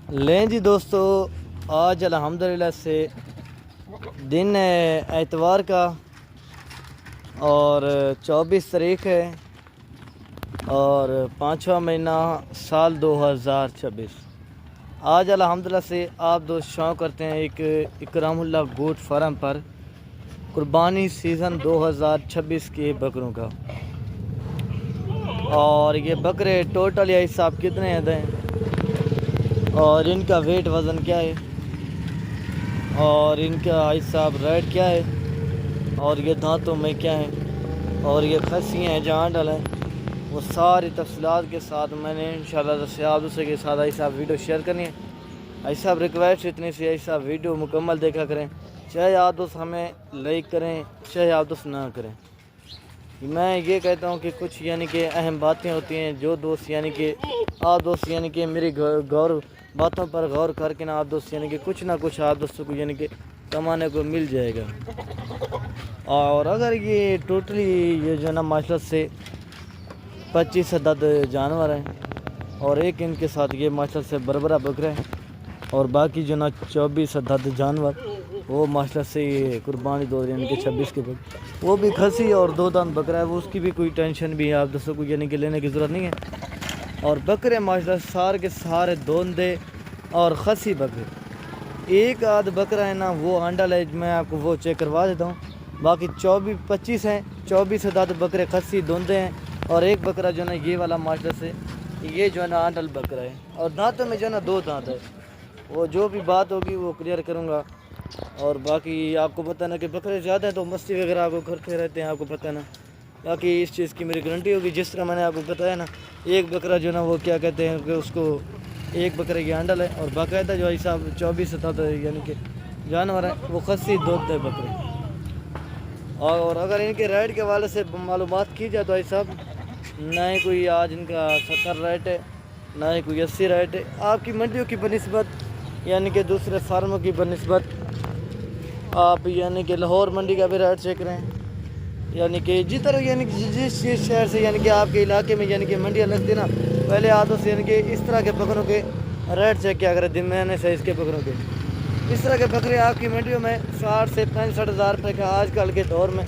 لیں جی دوستو، آج الحمدللہ سے دن ہے اتوار کا اور 24 تاریخ ہے اور 5واں مہینہ سال 2026۔ آج الحمدللہ سے آپ دوست شوق کرتے ہیں ایک اکرام اللہ گوٹ فارم پر قربانی سیزن 2026 کے بکروں کا، اور یہ بکرے ٹوٹل یا حساب کتنے ہیں اور ان کا ویٹ وزن کیا ہے اور ان کا حساب ریٹ کیا ہے اور یہ دانتوں میں کیا ہے اور یہ کھسی ہیں جہاں ڈل ہیں، وہ ساری تفصیلات کے ساتھ میں نے انشاءاللہ سے آپ دوسرے کے ساتھ ایسا ویڈیو شیئر کرنی ہے۔ ایسا ریکویسٹ اتنی سی ایسا ویڈیو مکمل دیکھا کریں، چاہے آپ دوست ہمیں لائک کریں چاہے آپ دوست نہ کریں۔ میں یہ کہتا ہوں کہ کچھ یعنی کہ اہم باتیں ہوتی ہیں جو دوست یعنی کہ آپ دوست یعنی کہ میری باتوں پر غور کر کے نا آپ دوست یعنی کہ کچھ نہ کچھ آپ دوستوں کو یعنی کہ کمانے کو مل جائے گا۔ اور اگر یہ ٹوٹلی یہ جو ہے نا ماشاء اللہ سے 25 عدد جانور ہیں اور ایک ان کے ساتھ یہ ماشاء اللہ سے بربرہ بکرے ہیں اور باقی جو نا 24 عدد جانور وہ ماشاء اللہ سے یہ قربانی دو یعنی کہ 26 کے بکرے، وہ بھی کھسی اور 2 دانت بکرا ہے، وہ اس کی بھی کوئی ٹینشن بھی آپ دوستوں کو یعنی کہ لینے کی ضرورت نہیں ہے۔ اور بکرے ماشاء اللہ سارے کے سارے دوندے اور خسی بکرے، ایک آدھ بکرا ہے نا وہ انڈا ہے، میں آپ کو وہ چیک کروا دیتا ہوں۔ باقی 25 ہیں، 24 عدد بکرے خسی دوندے ہیں اور ایک بکرا جو ہے نا یہ والا ماشاء اللہ سے یہ جو ہے نا انڈل بکرا ہے اور دانتوں میں جو ہے نا 2 دانت ہے۔ وہ جو بھی بات ہوگی وہ کلیئر کروں گا۔ اور باقی آپ کو پتہ نا کہ بکرے زیادہ ہیں تو مستی وغیرہ آپ کو کرتے رہتے ہیں، آپ کو پتہ نا، باقی اس چیز کی میری گارنٹی ہوگی۔ جس طرح میں نے آپ کو بتایا نا، ایک بکرا جو ہے نا وہ کیا کہتے ہیں کہ اس کو ایک بکرے کی انڈل ہے اور باقاعدہ جو حساب 24 عدد یعنی کہ جانور ہیں وہ خسی دودھ ہے بکرے۔ اور اگر ان کے ریٹ کے حوالے سے معلومات کی جائے تو حساب نہ ہی کوئی آج ان کا 70 ریٹ ہے نہ ہی کوئی 80 ریٹ ہے۔ آپ کی منڈیوں کی بنسبت یعنی کہ دوسرے فارموں کی بنسبت آپ یعنی کہ لاہور منڈی کا بھی ریٹ چیک کریں، یعنی کہ جدھر یعنی کہ جس شہر سے یعنی کہ آپ کے علاقے میں یعنی کہ منڈیاں لگتی نا، پہلے آدھوں سے یعنی کہ اس طرح کے بکروں کے ریٹ چیک کیا کریں، درمیانے سائز کے بکروں کے۔ اس طرح کے بکرے آپ کی منڈیوں میں 60 سے 65 ہزار روپے کا آج کل کے دور میں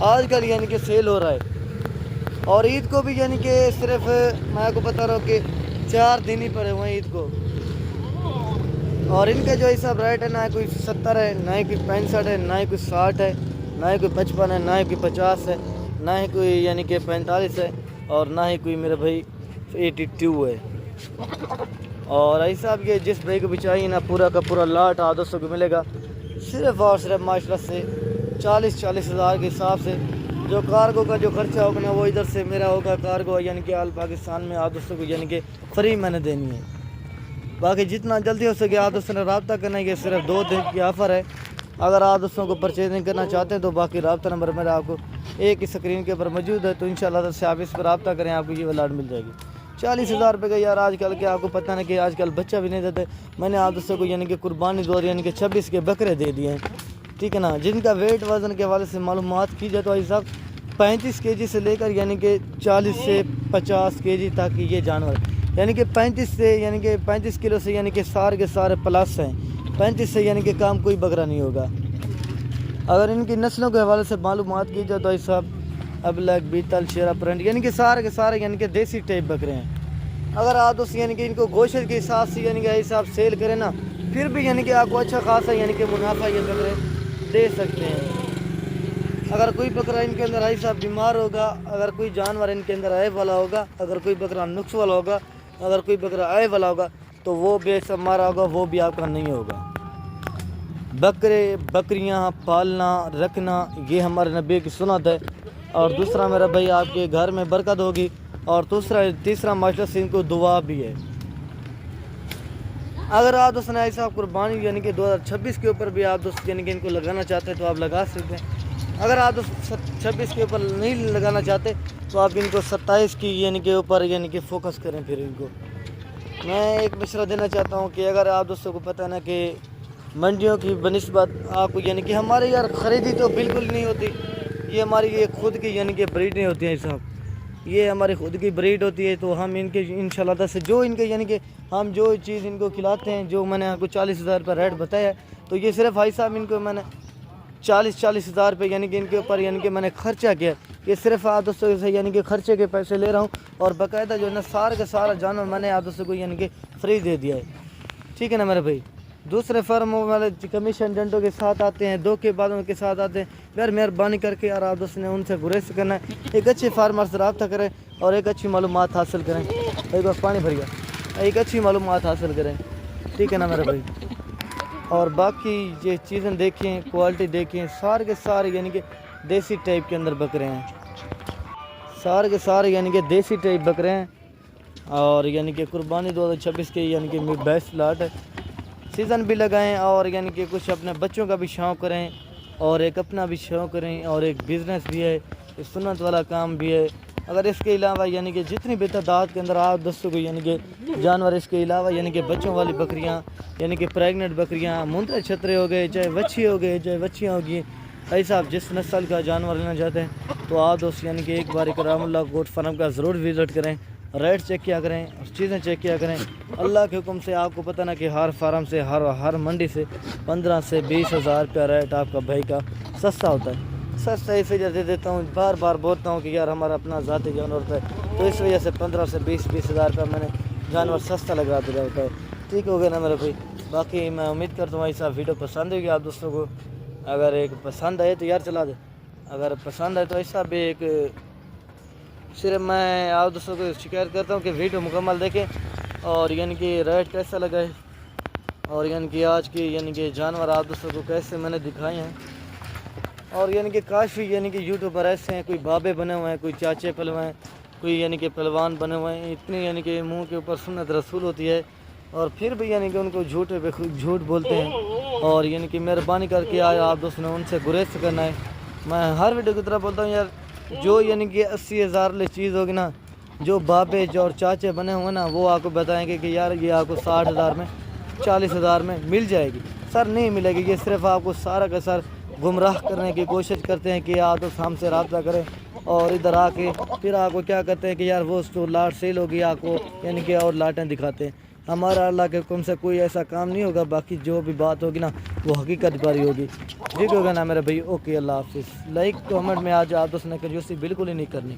آج کل یعنی کہ سیل ہو رہا ہے۔ اور عید کو بھی یعنی کہ صرف میں آپ کو بتا رہا ہوں کہ 4 دن ہی پڑے ہوئے ہیں عید کو، اور ان کا جو حساب ریٹ ہے نہ کوئی 70 ہے نہ ہی کوئی 65 ہے نہ ہی کوئی 60 ہے نہ ہی کوئی 55 ہے نہ ہی کوئی 50 ہے نہ ہی کوئی یعنی کہ 45 ہے اور نہ ہی کوئی میرے بھائی 82 ہے۔ اور ایسا بھی جس بھائی کو بھی چاہیے نا پورا کا پورا لاٹ آدھوں کو ملے گا، صرف اور صرف ماشاء اللہ سے 40 ہزار کے حساب سے۔ جو کارگو کا جو خرچہ ہوگا نا وہ ادھر سے میرا ہوگا، کارگو یعنی کہ آل پاکستان میں آدھوں کو یعنی کہ فری میں نے دینی ہے۔ باقی جتنا جلدی ہو سکے آپ دوستوں نے رابطہ کرنا ہے، یہ صرف 2 دن کی آفر ہے۔ اگر آپ دوستوں کو پرچیزنگ کرنا چاہتے ہیں تو باقی رابطہ نمبر میرا آپ کو ایک ہی اسکرین کے اوپر موجود ہے، تو انشاءاللہ سے آپ اس پر رابطہ کریں، آپ کو یہ لاٹ مل جائے گی 40 ہزار روپے کا۔ یار آج کل کے آپ کو پتہ ہے کہ آج کل بچہ بھی نہیں دیتے، میں نے آپ دوستوں کو یعنی کہ قربانی دور یعنی کہ 26 کے بکرے دے دیے ہیں، ٹھیک ہے نا، جن کا ویٹ وزن کے حوالے سے معلومات کی جائے تو حساب 35 کے جی سے لے کر یعنی کہ 40 سے 50 کے جی تک یہ جانور یعنی کہ 35 کلو سے یعنی کہ سارے کے سارے پلس ہیں، 35 سے یعنی کہ کام کوئی بکرا نہیں ہوگا۔ اگر ان کی نسلوں کے حوالے سے معلومات کی جائے تو حساب ابلک بیتل شیرا پرنٹ یعنی کہ سارے کے سارے یعنی کہ دیسی ٹائپ بکرے ہیں۔ اگر آپ دوست یعنی کہ ان کو گوشت کے حساب سے یعنی کہ حساب سیل کریں نا، پھر بھی یعنی کہ آپ کو اچھا خاصا یعنی کہ منافع یہ بکرے دے سکتے ہیں۔ اگر کوئی بکرا ان کے اندر ایسا بیمار ہوگا، اگر کوئی جانور ان کے اندر عیب والا ہوگا، اگر کوئی بکرا نقص والا ہوگا، اگر کوئی بکرا عیب والا ہوگا تو وہ بے شک مارا ہوگا، وہ بھی آپ کا نہیں ہوگا۔ بکرے بکریاں پالنا رکھنا یہ ہمارے نبی کی سنت ہے، اور دوسرا میرا بھائی آپ کے گھر میں برکت ہوگی، اور تیسرا معاشرہ سے ان کو دعا بھی ہے۔ اگر آپ دوست نے ایسا قربانی یعنی کہ 2026 کے اوپر بھی آپ دوست یعنی کہ ان کو لگانا چاہتے ہیں تو آپ لگا سکتے ہیں۔ اگر آپ 26 کے اوپر نہیں لگانا چاہتے تو آپ ان کو 27 کی یعنی کہ اوپر یعنی کہ فوکس کریں۔ پھر ان کو میں ایک مشورہ دینا چاہتا ہوں کہ اگر آپ دوستوں کو پتہ نا کہ منڈیوں کی بنسبت آپ کو یعنی کہ ہمارے یار خریدی تو بالکل نہیں ہوتی، یہ ہماری یہ خود کی یعنی کہ بریڈ نہیں ہوتی ہیں صاحب، یہ ہماری خود کی بریڈ ہوتی ہے، تو ہم ان کے انشاءاللہ سے جو ان کے یعنی کہ ہم جو چیز ان کو کھلاتے ہیں، جو میں نے آپ کو 40,000 روپے ریٹ بتایا ہے، تو یہ صرف بھائی صاحب ان کو میں نے 40,000 روپے یعنی کہ ان کے اوپر یعنی کہ میں نے خرچہ کیا، یہ صرف آپ دوستوں سے یعنی کہ خرچے کے پیسے لے رہا ہوں، اور باقاعدہ جو ہے نا سارا کا سارا جانور میں نے آپ دوستوں کو یعنی کہ فری دے دیا ہے، ٹھیک ہے نا میرے بھائی۔ دوسرے فارموں والے کمیشن ایجنٹوں کے ساتھ آتے ہیں، دھوکے بازوں کے ساتھ آتے ہیں، یار مہربانی کر کے یار آپ دوست نے ان سے گریز کرنا ہے، ایک اچھے فارمر سے رابطہ کریں اور ایک اچھی معلومات حاصل کریں، ایک بار پانی بھر گیا، ایک اچھی معلومات حاصل کریں، ٹھیک ہے نا میرے بھائی۔ اور باقی یہ چیزیں دیکھیں، کوالٹی دیکھیں، سارے کے سارے یعنی کہ دیسی ٹائپ کے اندر بکرے ہیں، سارے کے سارے یعنی کہ دیسی ٹائپ بکرے ہیں، اور یعنی کہ قربانی 2026 کے یعنی کہ بیسٹ لاٹ ہے، سیزن بھی لگائیں اور یعنی کہ کچھ اپنے بچوں کا بھی شوق کریں اور ایک اپنا بھی شوق کریں، اور ایک بزنس بھی ہے، ایک سنت والا کام بھی ہے۔ اگر اس کے علاوہ یعنی کہ جتنی بھی تعداد کے اندر آپ دوستوں کو یعنی کہ جانور، اس کے علاوہ یعنی کہ بچوں والی بکریاں یعنی کہ پریگننٹ بکریاں، منتر چھترے ہو گئے، چاہے وچھی ہو گئے، چاہے وچیاں ہوگی، ایسا آپ جس نسل کا جانور لینا چاہتے ہیں تو آپ دوست یعنی کہ ایک بار کرام اللہ گوٹ فارم کا ضرور وزٹ کریں، ریٹ چیک کیا کریں، چیزیں چیک کیا کریں۔ اللہ کے حکم سے آپ کو پتہ نا کہ ہر فارم سے ہر منڈی سے 15 سے 20 ہزار روپیہ ریٹ آپ کا بھائی کا سستا ہوتا ہے۔ سستا اس وجہ سے دیتا ہوں، بار بار بولتا ہوں کہ یار ہمارا اپنا ذاتی جانور ہوتا ہے، تو اس وجہ سے 15 سے 20 ہزار روپیہ میں نے جانور سستا لگا دیا ہوتا ہے، ٹھیک ہو گیا نا میرے بھائی۔ باقی میں امید کرتا ہوں ایسا ویڈیو پسند ہوگی آپ دوستوں کو، اگر ایک پسند آئے تو یار چلا دے، اگر پسند آئے تو ایسا بھی ایک صرف میں آپ دوستوں کو شکایت کرتا ہوں کہ ویڈیو مکمل دیکھیں، اور یعنی کہ ریٹ کیسا لگا ہے، اور یعنی کہ آج کی یعنی کہ جانور آپ دوستوں کو کیسے میں نے دکھائے ہیں، اور یعنی کہ کافی یعنی کہ یوٹیوبر ایسے ہیں، کوئی بابے بنے ہوئے ہیں، کوئی چاچے پلوان ہیں، کوئی یعنی کہ پہلوان بنے ہوئے ہیں، اتنی یعنی کہ منہ کے اوپر سنت رسول ہوتی ہے، اور پھر بھی یعنی کہ ان کو جھوٹ بولتے ہیں، اور یعنی کہ مہربانی کر کے آئے آپ دوست نے ان سے گریز کرنا ہے۔ میں ہر ویڈیو کی طرح بولتا ہوں یار، جو یعنی کہ 80,000 لے چیز ہوگی نا، جو بابے جو اور چاچے بنے ہوئے نا، وہ آپ کو بتائیں گے کہ یار یہ آپ کو 60,000 میں 40,000 میں مل جائے گی، سر نہیں ملے گی، یہ صرف آپ کو سارا کا سر گمراہ کرنے کی کوشش کرتے ہیں کہ آپ تو ہم سے رابطہ کریں، اور ادھر آ کے پھر آپ کو کیا کرتے ہیں کہ یار وہ تو لاٹ سیل ہوگی، آپ کو یعنی کہ اور لاٹیں دکھاتے ہیں۔ ہمارا اللہ کے حکم سے کوئی ایسا کام نہیں ہوگا، باقی جو بھی بات ہوگی نا وہ حقیقت باری ہوگی، ٹھیک ہوگا نا میرے بھائی۔ اوکے، اللہ حافظ۔ لائک کامنٹ میں آج آپ دوست نے کنجوسی بالکل ہی نہیں کرنی۔